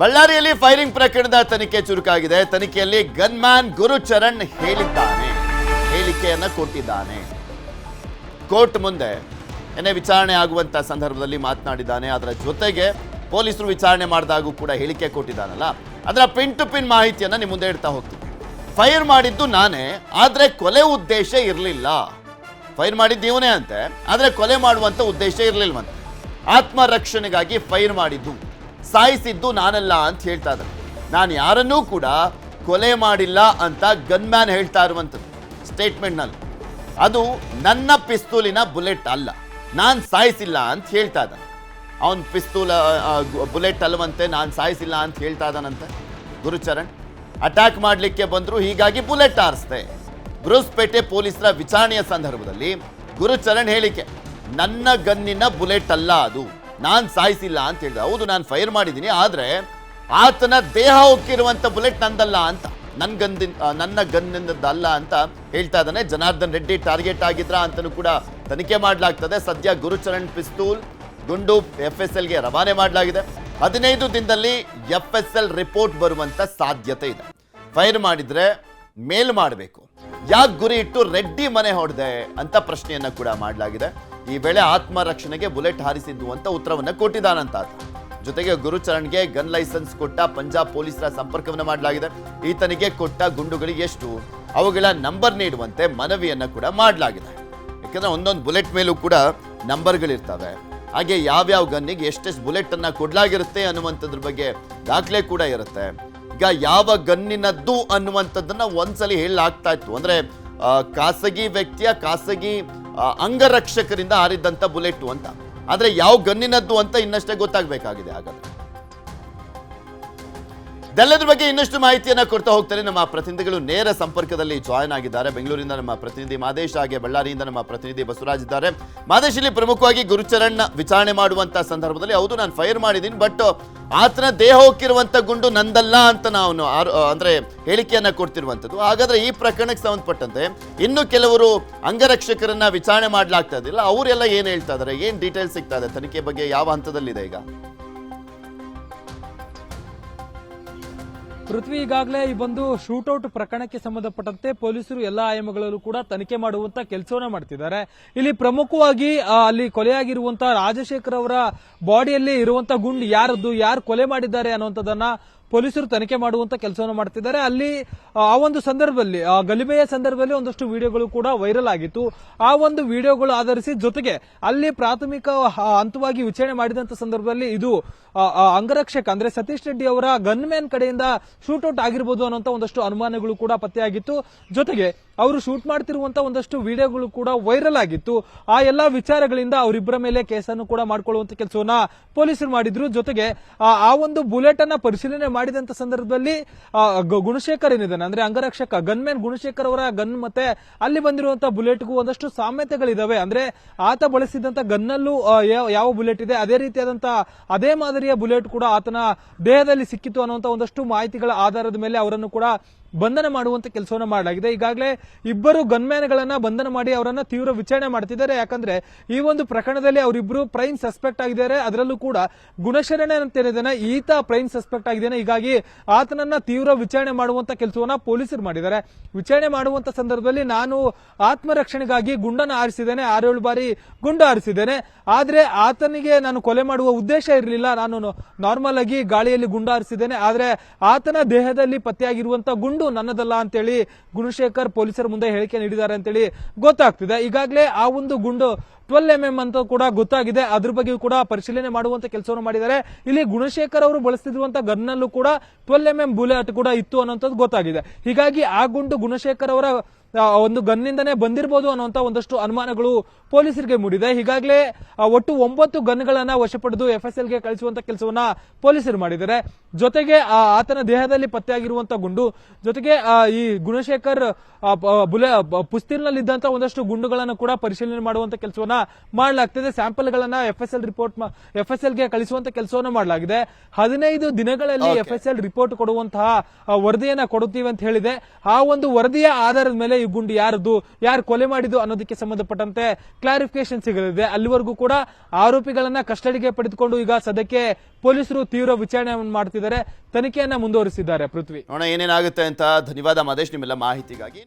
ಬಳ್ಳಾರಿಯಲ್ಲಿ ಫೈರಿಂಗ್ ಪ್ರಕರಣದ ತನಿಖೆ ಚುರುಕಾಗಿದೆ. ತನಿಖೆಯಲ್ಲಿ ಗನ್ಮ್ಯಾನ್ ಗುರುಚರಣ್ ಹೇಳಿಕೆಯನ್ನ ಕೊಟ್ಟಿದ್ದಾನೆ. ಕೋರ್ಟ್ ಮುಂದೆ ವಿಚಾರಣೆ ಆಗುವಂತ ಸಂದರ್ಭದಲ್ಲಿ ಮಾತನಾಡಿದ್ದಾನೆ. ಅದರ ಜೊತೆಗೆ ಪೊಲೀಸರು ವಿಚಾರಣೆ ಮಾಡಿದಾಗೂ ಕೂಡ ಹೇಳಿಕೆ ಕೊಟ್ಟಿದ್ದಾನಲ್ಲ, ಅದರ ಪಿನ್ ಟು ಪಿನ್ ಮಾಹಿತಿಯನ್ನ ನಿಮ್ಮ ಮುಂದೆ ಇಡ್ತಾ ಹೋಗ್ತೀನಿ. ಫೈರ್ ಮಾಡಿದ್ದು ನಾನೇ, ಆದ್ರೆ ಕೊಲೆ ಉದ್ದೇಶ ಇರಲಿಲ್ಲ. ಫೈರ್ ಮಾಡಿದ್ದು ಇವನೇ ಅಂತೆ, ಆದ್ರೆ ಕೊಲೆ ಮಾಡುವಂತ ಉದ್ದೇಶ ಇರಲಿಲ್ವಂತೆ. ಆತ್ಮರಕ್ಷಣೆಗಾಗಿ ಫೈರ್ ಮಾಡಿದ್ದು, ಸಾಯಿಸಿದ್ದು ನಾನಲ್ಲ ಅಂತ ಹೇಳ್ತಾ ಇದ್ದಾರೆ. ನಾನು ಯಾರನ್ನೂ ಕೂಡ ಕೊಲೆ ಮಾಡಿಲ್ಲ ಅಂತ ಗನ್ಮ್ಯಾನ್ ಹೇಳ್ತಾ ಇರುವಂಥದ್ದು ಸ್ಟೇಟ್ಮೆಂಟ್ನಲ್ಲಿ. ಅದು ನನ್ನ ಪಿಸ್ತೂಲಿನ ಬುಲೆಟ್ ಅಲ್ಲ, ನಾನು ಸಾಯಿಸಿಲ್ಲ ಅಂತ ಹೇಳ್ತಾ ಇದ್ದಾನೆ. ಅವನ ಪಿಸ್ತೂಲ್ ಬುಲೆಟ್ ಅಲ್ಲವಂತೆ, ನಾನು ಸಾಯಿಸಿಲ್ಲ ಅಂತ ಹೇಳ್ತಾ ಇದ್ದಾನಂತೆ ಗುರುಚರಣ್. ಅಟ್ಯಾಕ್ ಮಾಡಲಿಕ್ಕೆ ಬಂದ್ರು, ಹೀಗಾಗಿ ಬುಲೆಟ್ ಆರಿಸ್ದೆ. ಗುರುಸ್ಪೇಟೆ ಪೊಲೀಸರ ವಿಚಾರಣೆಯ ಸಂದರ್ಭದಲ್ಲಿ ಗುರುಚರಣ್ ಹೇಳಿಕೆ, ನನ್ನ ಗನ್ನಿನ ಬುಲೆಟ್ ಅಲ್ಲ ಅದು, ನಾನು ಸಾಯಿಸಿಲ್ಲ ಅಂತ ಹೇಳಿದ. ಹೌದು, ನಾನು ಫೈರ್ ಮಾಡಿದ್ದೀನಿ, ಆದರೆ ಆತನ ದೇಹ ಹೋಗಿರುವಂಥ ಬುಲೆಟ್ ನಂದಲ್ಲ ಅಂತ, ನನ್ನ ಗನ್ನಿಂದಲ್ಲ ಅಂತ ಹೇಳ್ತಾ ಇದ್ದಾನೆ. ಜನಾರ್ದನ್ ರೆಡ್ಡಿ ಟಾರ್ಗೆಟ್ ಆಗಿದ್ರ ಅಂತಲೂ ಕೂಡ ತನಿಖೆ ಮಾಡಲಾಗ್ತದೆ. ಸದ್ಯ ಗುರುಚರಣ್ ಪಿಸ್ತೂಲ್ ಗುಂಡು FSLಗೆ ರವಾನೆ ಮಾಡಲಾಗಿದೆ. 15 ದಿನದಲ್ಲಿ FSL ರಿಪೋರ್ಟ್ ಬರುವಂತ ಸಾಧ್ಯತೆ ಇದೆ. ಫೈರ್ ಮಾಡಿದ್ರೆ ಮೇಲ್ ಮಾಡಬೇಕು, ಯಾಕೆ ಗುರಿ ಇಟ್ಟು ರೆಡ್ಡಿ ಮನೆ ಹೊಡೆದೆ ಅಂತ ಪ್ರಶ್ನೆಯನ್ನ ಕೂಡ ಮಾಡಲಾಗಿದೆ. ಈ ವೇಳೆ ಆತ್ಮರಕ್ಷಣೆಗೆ ಬುಲೆಟ್ ಹಾರಿಸಿದ್ದು ಅಂತ ಉತ್ತರವನ್ನ ಕೊಟ್ಟಿದ್ದಾನಂತ. ಜೊತೆಗೆ ಗುರುಚರಣ್ಗೆ ಗನ್ ಲೈಸೆನ್ಸ್ ಕೊಟ್ಟ ಪಂಜಾಬ್ ಪೊಲೀಸರ ಸಂಪರ್ಕವನ್ನು ಮಾಡಲಾಗಿದೆ. ಈತನಿಗೆ ಕೊಟ್ಟ ಗುಂಡುಗಳಿಗೆ ಎಷ್ಟು, ಅವುಗಳ ನಂಬರ್ ನೀಡುವಂತೆ ಮನವಿಯನ್ನ ಕೂಡ ಮಾಡಲಾಗಿದೆ. ಯಾಕಂದ್ರೆ ಒಂದೊಂದು ಬುಲೆಟ್ ಮೇಲೂ ಕೂಡ ನಂಬರ್ಗಳಿರ್ತವೆ. ಹಾಗೆ ಯಾವ್ಯಾವ ಗನ್ನಿಗೆ ಎಷ್ಟೆಷ್ಟು ಬುಲೆಟ್ ಅನ್ನ ಕೊಡ್ಲಾಗಿರುತ್ತೆ ಅನ್ನುವಂಥದ್ರ ಬಗ್ಗೆ ದಾಖಲೆ ಕೂಡ ಇರುತ್ತೆ. ಈಗ ಯಾವ ಗನ್ನಿನದ್ದು ಅನ್ನುವಂಥದ್ದನ್ನ ಒಂದ್ಸಲಿ ಹೇಳಲಾಗ್ತಾ ಇತ್ತು. ಅಂದ್ರೆ ಖಾಸಗಿ ವ್ಯಕ್ತಿಯ ಖಾಸಗಿ ಅಂಗರಕ್ಷಕರಿಂದ ಹಾರಿದ್ದಂಥ ಬುಲೆಟ್ ಅಂತ. ಆದ್ರೆ ಯಾವ ಗನ್ನಿನದ್ದು ಅಂತ ಇನ್ನಷ್ಟೇ ಗೊತ್ತಾಗಬೇಕಾಗಿದೆ. ಹಾಗಾದ್ರೆ ಇದೆಲ್ಲದ್ರ ಬಗ್ಗೆ ಇನ್ನಷ್ಟು ಮಾಹಿತಿಯನ್ನ ಕೊಡ್ತಾ ಹೋಗ್ತಾರೆ ನಮ್ಮ ಪ್ರತಿನಿಧಿಗಳು. ನೇರ ಸಂಪರ್ಕದಲ್ಲಿ ಜಾಯ್ನ್ ಆಗಿದ್ದಾರೆ. ಬೆಂಗಳೂರಿಂದ ನಮ್ಮ ಪ್ರತಿನಿಧಿ ಮಾದೇಶ್, ಹಾಗೆ ಬಳ್ಳಾರಿಯಿಂದ ನಮ್ಮ ಪ್ರತಿನಿಧಿ ಬಸವರಾಜ್ ಇದ್ದಾರೆ. ಮಾದೇಶ್, ಇಲ್ಲಿ ಪ್ರಮುಖವಾಗಿ ಗುರುಚರಣ್ ವಿಚಾರಣೆ ಮಾಡುವಂತ ಸಂದರ್ಭದಲ್ಲಿ ಹೌದು ನಾನು ಫೈರ್ ಮಾಡಿದ್ದೀನಿ, ಬಟ್ ಆತನ ದೇಹ ಹೋಗಿರುವಂತ ಗುಂಡು ನಂದಲ್ಲ ಅಂತ ನಾವು ಅಂದ್ರೆ ಹೇಳಿಕೆಯನ್ನ ಕೊಡ್ತಿರುವಂತದ್ದು. ಹಾಗಾದ್ರೆ ಈ ಪ್ರಕರಣಕ್ಕೆ ಸಂಬಂಧಪಟ್ಟಂತೆ ಇನ್ನು ಕೆಲವರು ಅಂಗರಕ್ಷಕರನ್ನ ವಿಚಾರಣೆ ಮಾಡ್ಲಾಗ್ತಾ ಇದಿಲ್ಲ, ಅವರೆಲ್ಲ ಏನ್ ಹೇಳ್ತಾ ಇದಾರೆ, ಏನ್ ಡೀಟೇಲ್ಸ್ ಸಿಗ್ತಾ ಇದೆ, ತನಿಖೆ ಬಗ್ಗೆ ಯಾವ ಹಂತದಲ್ಲಿದೆ ಈಗ? ಪೃಥ್ವಿ, ಈಗಾಗಲೇ ಈ ಒಂದು ಶೂಟೌಟ್ ಪ್ರಕರಣಕ್ಕೆ ಸಂಬಂಧಪಟ್ಟಂತೆ ಪೊಲೀಸರು ಎಲ್ಲಾ ಆಯಾಮಗಳಲ್ಲೂ ಕೂಡ ತನಿಖೆ ಮಾಡುವಂತ ಕೆಲಸವನ್ನ ಮಾಡ್ತಿದ್ದಾರೆ. ಇಲ್ಲಿ ಪ್ರಮುಖವಾಗಿ ಅಲ್ಲಿ ಕೊಲೆಯಾಗಿರುವಂತಹ ರಾಜಶೇಖರ್ ಅವರ ಬಾಡಿಯಲ್ಲಿ ಇರುವಂತಹ ಗುಂಡು ಯಾರದ್ದು, ಯಾರು ಕೊಲೆ ಮಾಡಿದ್ದಾರೆ ಅನ್ನುವಂಥದ್ದನ್ನ ಪೊಲೀಸರು ತನಿಖೆ ಮಾಡುವಂತ ಕೆಲಸವನ್ನು ಮಾಡ್ತಿದ್ದಾರೆ. ಅಲ್ಲಿ ಆ ಒಂದು ಸಂದರ್ಭದಲ್ಲಿ ಗಲಿಭೆಯ ಸಂದರ್ಭದಲ್ಲಿ ಒಂದಷ್ಟು ವಿಡಿಯೋಗಳು ಕೂಡ ವೈರಲ್ ಆಗಿತ್ತು. ಆ ಒಂದು ವಿಡಿಯೋಗಳು ಆಧರಿಸಿ ಜೊತೆಗೆ ಅಲ್ಲಿ ಪ್ರಾಥಮಿಕ ಹಂತವಾಗಿ ವಿಚಾರಣೆ ಮಾಡಿದಂತ ಸಂದರ್ಭದಲ್ಲಿ ಇದು ಅಂಗರಕ್ಷಕ ಅಂದ್ರೆ ಸತೀಶ್ ರೆಡ್ಡಿ ಅವರ ಗನ್ಮ್ಯಾನ್ ಕಡೆಯಿಂದ ಶೂಟೌಟ್ ಆಗಿರಬಹುದು ಅನ್ನುವಂತ ಒಂದಷ್ಟು ಅನುಮಾನಗಳು ಕೂಡ ಪತ್ತೆಯಾಗಿತ್ತು. ಜೊತೆಗೆ ಅವರು ಶೂಟ್ ಮಾಡ್ತಿರುವಂತ ಒಂದಷ್ಟು ವಿಡಿಯೋಗಳು ಕೂಡ ವೈರಲ್ ಆಗಿತ್ತು. ಆ ಎಲ್ಲಾ ವಿಚಾರಗಳಿಂದ ಅವರಿಬ್ಬರ ಮೇಲೆ ಕೇಸನ್ನು ಕೂಡ ಮಾಡಿಕೊಳ್ಳುವಂತ ಕೆಲಸವನ್ನ ಪೊಲೀಸರು ಮಾಡಿದ್ರು. ಜೊತೆಗೆ ಆ ಒಂದು ಬುಲೆಟ್ ಅನ್ನ ಪರಿಶೀಲನೆ ಮಾಡಿದಂತ ಸಂದರ್ಭದಲ್ಲಿ ಗುಣಶೇಖರ್ ಏನಿದ್ದಾನೆ ಅಂದ್ರೆ ಅಂಗರಕ್ಷಕ ಗನ್ಮ್ಯಾನ್ ಗುಣಶೇಖರ್ ಅವರ ಗನ್ ಮತ್ತೆ ಅಲ್ಲಿ ಬಂದಿರುವಂತಹ ಬುಲೆಟ್ಗೂ ಒಂದಷ್ಟು ಸಾಮ್ಯತೆಗಳಿದಾವೆ. ಅಂದ್ರೆ ಆತ ಬಳಸಿದಂತ ಗನ್ನಲ್ಲೂ ಯಾವ ಬುಲೆಟ್ ಇದೆ ಅದೇ ರೀತಿಯಾದಂತಹ ಅದೇ ಮಾದರಿಯ ಬುಲೆಟ್ ಕೂಡ ಆತನ ದೇಹದಲ್ಲಿ ಸಿಕ್ಕಿತ್ತು ಅನ್ನುವಂತ ಒಂದಷ್ಟು ಮಾಹಿತಿಗಳ ಆಧಾರದ ಮೇಲೆ ಅವರನ್ನು ಕೂಡ ಬಂಧನ ಮಾಡುವಂತ ಕೆಲಸವನ್ನ ಮಾಡಲಾಗಿದೆ. ಈಗಾಗಲೇ ಇಬ್ಬರು ಗನ್ಮ್ಯಾನ್ಗಳನ್ನ ಬಂಧನ ಮಾಡಿ ಅವರನ್ನ ತೀವ್ರ ವಿಚಾರಣೆ ಮಾಡ್ತಿದ್ದಾರೆ. ಯಾಕಂದ್ರೆ ಈ ಒಂದು ಪ್ರಕರಣದಲ್ಲಿ ಅವರಿಬ್ರು ಪ್ರೈಮ್ ಸಸ್ಪೆಕ್ಟ್ ಆಗಿದ್ದಾರೆ. ಅದರಲ್ಲೂ ಕೂಡ ಗುಣಶರಣೆ ಅಂತ ಏನಿದ್ದಾನೆ ಈತ ಪ್ರೈಮ್ ಸಸ್ಪೆಕ್ಟ್ ಆಗಿದ್ದಾನೆ. ಹೀಗಾಗಿ ಆತನನ್ನ ತೀವ್ರ ವಿಚಾರಣೆ ಮಾಡುವಂತ ಕೆಲಸವನ್ನ ಪೊಲೀಸರು ಮಾಡಿದ್ದಾರೆ. ವಿಚಾರಣೆ ಮಾಡುವಂತ ಸಂದರ್ಭದಲ್ಲಿ ನಾನು ಆತ್ಮರಕ್ಷಣೆಗಾಗಿ ಗುಂಡನ್ನು ಹಾರಿಸಿದ್ದೇನೆ, 6-7 ಬಾರಿ ಗುಂಡು ಹಾರಿಸಿದ್ದೇನೆ, ಆದ್ರೆ ಆತನಿಗೆ ನಾನು ಕೊಲೆ ಮಾಡುವ ಉದ್ದೇಶ ಇರಲಿಲ್ಲ, ನಾನು ನಾರ್ಮಲ್ ಆಗಿ ಗಾಳಿಯಲ್ಲಿ ಗುಂಡು ಹಾರಿಸಿದ್ದೇನೆ, ಆದ್ರೆ ಆತನ ದೇಹದಲ್ಲಿ ಪತ್ತೆಯಾಗಿರುವಂತಹ ಗುಂಡು ನನ್ನದಲ್ಲ ಅಂತೇಳಿ ಗುಣಶೇಖರ್ ಪೊಲೀಸರ ಮುಂದೆ ಹೇಳಿಕೆ ನೀಡಿದ್ದಾರೆ ಅಂತೇಳಿ ಗೊತ್ತಾಗ್ತಿದೆ. ಈಗಾಗಲೇ ಆ ಒಂದು ಗುಂಡು 12mm ಅಂತ ಕೂಡ ಗೊತ್ತಾಗಿದೆ. ಅದ್ರ ಬಗ್ಗೆ ಕೂಡ ಪರಿಶೀಲನೆ ಮಾಡುವಂತ ಕೆಲಸವನ್ನು ಮಾಡಿದ್ದಾರೆ. ಇಲ್ಲಿ ಗುಣಶೇಖರ್ ಅವರು ಬಳಸ್ತಿರುವಂತಹ ಗನ್ನಲ್ಲೂ ಕೂಡ 12mm ಬುಲೆಟ್ ಕೂಡ ಇತ್ತು ಅನ್ನೋಂಥದ್ದು ಗೊತ್ತಾಗಿದೆ. ಹೀಗಾಗಿ ಆ ಗುಂಡು ಗುಣಶೇಖರ್ ಅವರ ಒಂದು ಗನ್ನಿಂದನೇ ಬಂದಿರಬಹುದು ಅನ್ನುವಂತ ಒಂದಷ್ಟು ಅನುಮಾನಗಳು ಪೊಲೀಸರಿಗೆ ಮೂಡಿದೆ. ಈಗಾಗಲೇ ಒಟ್ಟು 9 ಗನ್ಗಳನ್ನ ವಶಪಡೆದು FSLಗೆ ಕಳಿಸುವಂತ ಕೆಲಸವನ್ನ ಪೊಲೀಸರು ಮಾಡಿದ್ದಾರೆ. ಜೊತೆಗೆ ಆತನ ದೇಹದಲ್ಲಿ ಪತ್ತೆಯಾಗಿರುವಂತಹ ಗುಂಡು, ಜೊತೆಗೆ ಈ ಗುಣಶೇಖರ್ ಪುಸ್ತಿಲ್ನಲ್ಲಿದ್ದಂತಹ ಒಂದಷ್ಟು ಗುಂಡುಗಳನ್ನು ಕೂಡ ಪರಿಶೀಲನೆ ಮಾಡುವಂತ ಕೆಲಸವನ್ನ ಮಾಡಲಾಗ್ತಿದೆ. ಸ್ಯಾಂಪಲ್ ಗಳನ್ನ FSLಗೆ ಕಳಿಸುವಂತ ಕೆಲಸವನ್ನ ಮಾಡಲಾಗಿದೆ. 15 ದಿನಗಳಲ್ಲಿ FSL ರಿಪೋರ್ಟ್ ಕೊಡುವಂತಹ ವರದಿಯನ್ನ ಕೊಡುತ್ತೀವಿ ಅಂತ ಹೇಳಿದೆ. ಆ ಒಂದು ವರದಿಯ ಆಧಾರದ ಮೇಲೆ ಈ ಗುಂಡು ಯಾರದು, ಯಾರು ಕೊಲೆ ಮಾಡಿದ್ದು ಅನ್ನೋದಕ್ಕೆ ಸಂಬಂಧಪಟ್ಟಂತೆ ಕ್ಲಾರಿಫಿಕೇಶನ್ ಸಿಗಲಿದೆ. ಅಲ್ಲಿವರೆಗೂ ಕೂಡ ಆರೋಪಿಗಳನ್ನ ಕಸ್ಟಡಿಗೆ ಪಡೆದುಕೊಂಡು ಈಗ ಸದ್ಯಕ್ಕೆ ಪೊಲೀಸರು ತೀವ್ರ ವಿಚಾರಣೆ ಮಾಡ್ತಿದ್ದಾರೆ, ತನಿಖೆಯನ್ನ ಮುಂದುವರಿಸಿದ್ದಾರೆ. ಪೃಥ್ವಿ, ನೋಡೋಣ ಏನೇನಾಗುತ್ತೆ ಅಂತ. ಧನ್ಯವಾದ ಮಹೇಶ್ ನಿಮ್ಮೆಲ್ಲ ಮಾಹಿತಿಗಾಗಿ.